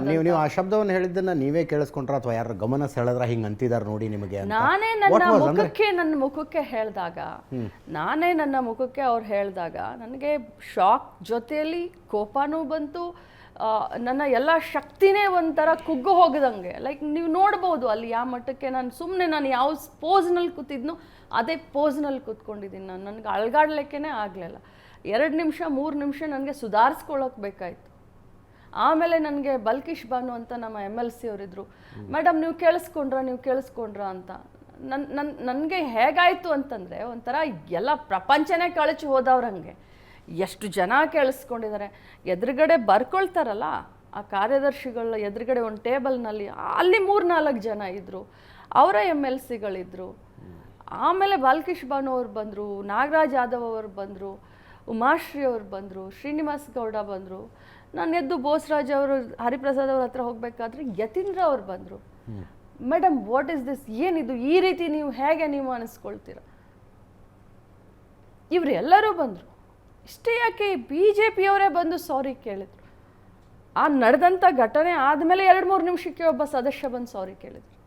ನೀವು ಆ ಶಬ್ದವನ್ನು ಹೇಳಿದ್ದನ್ನ ನೀವೇ ಕೇಳಿಸ್ಕೊಂಡ್ರ ಅಥವಾ ಯಾರ ಗಮನ ಸೆಳೆದ್ರ ಹಿಂಗೆ ಅಂತಿದ್ದಾರೆ ನೋಡಿ ನಿಮಗೆ ಅಂತ? ನಾನೇ ನನ್ನ ಮುಖಕ್ಕೆ ಹೇಳಿದಾಗ ಅವ್ರು ಹೇಳಿದಾಗ ನನಗೆ ಶಾಕ್ ಜೊತೆಯಲ್ಲಿ ಕೋಪನೂ ಬಂತು. ನನ್ನ ಎಲ್ಲ ಶಕ್ತಿನೇ ಒಂಥರ ಕುಗ್ಗು ಹೋಗದಂಗೆ. ಲೈಕ್ ನೀವು ನೋಡ್ಬೋದು ಅಲ್ಲಿ ಯಾವ ಮಟ್ಟಕ್ಕೆ ನಾನು ಯಾವ ಪೋಸ್ನಲ್ಲಿ ಕೂತಿದ್ನೋ ಅದೇ ಪೋಸ್ನಲ್ಲಿ ಕೂತ್ಕೊಂಡಿದ್ದೀನಿ. ನನಗೆ ಅಳ್ಗಾಡ್ಲಿಕ್ಕೇ ಆಗಲಿಲ್ಲ. 2 ನಿಮಿಷ 3 ನಿಮಿಷ ನನಗೆ ಸುಧಾರಿಸ್ಕೊಳ್ಳೋಕೆ ಬೇಕಾಯಿತು. ಆಮೇಲೆ ನನಗೆ ಬಲ್ಕಿಶ್ ಬಾನು ಅಂತ ನಮ್ಮ MLC ಅವರಿದ್ರು, ಮೇಡಮ್ ನೀವು ಕೇಳಿಸ್ಕೊಂಡ್ರ ಅಂತ. ನನಗೆ ಹೇಗಾಯಿತು ಅಂತಂದರೆ ಒಂಥರ ಎಲ್ಲ ಪ್ರಪಂಚನೇ ಕಳಚಿ ಹೋದವ್ರಂಗೆ ಎಷ್ಟು ಜನ ಕೇಳಿಸ್ಕೊಂಡಿದ್ದಾರೆ. ಎದುರುಗಡೆ ಬರ್ಕೊಳ್ತಾರಲ್ಲ ಆ ಕಾರ್ಯದರ್ಶಿಗಳ ಎದುರುಗಡೆ ಒಂದು ಟೇಬಲ್ನಲ್ಲಿ ಅಲ್ಲಿ 3-4 ಜನ ಇದ್ದರು, ಅವರ MLCಗಳಿದ್ರು. ಆಮೇಲೆ ಬಾಲ್ಕಿಶ್ ಬಾನು ಅವ್ರು ಬಂದರು, ನಾಗರಾಜ್ ಯಾದವ್ ಅವರು ಬಂದರು, ಉಮಾಶ್ರೀ ಅವರು ಬಂದರು, ಶ್ರೀನಿವಾಸ್ ಗೌಡ ಬಂದರು. ನಾನು ಎದ್ದು ಬೋಸ್ರಾಜ್ ಅವರು ಹರಿಪ್ರಸಾದ್ ಅವ್ರ ಹತ್ರ ಹೋಗಬೇಕಾದ್ರೆ ಯತೀಂದ್ರ ಅವ್ರು ಬಂದರು. ಮೇಡಮ್ ವಾಟ್ ಇಸ್ ದಿಸ್, ಏನಿದು, ಈ ರೀತಿ ಹೇಗೆ ನೀವು ಅನಿಸ್ಕೊಳ್ತೀರ? ಇವರೆಲ್ಲರೂ ಬಂದರು. ಇಷ್ಟೇ ಯಾಕೆ BJP ಅವರೇ ಬಂದು ಸಾರಿ ಕೇಳಿದ್ರು. ಆ ನಡೆದಂಥ ಘಟನೆ ಆದಮೇಲೆ 2-3 ನಿಮಿಷಕ್ಕೆ ಒಬ್ಬ ಸದಸ್ಯ ಬಂದು ಸಾರಿ ಕೇಳಿದ್ರು.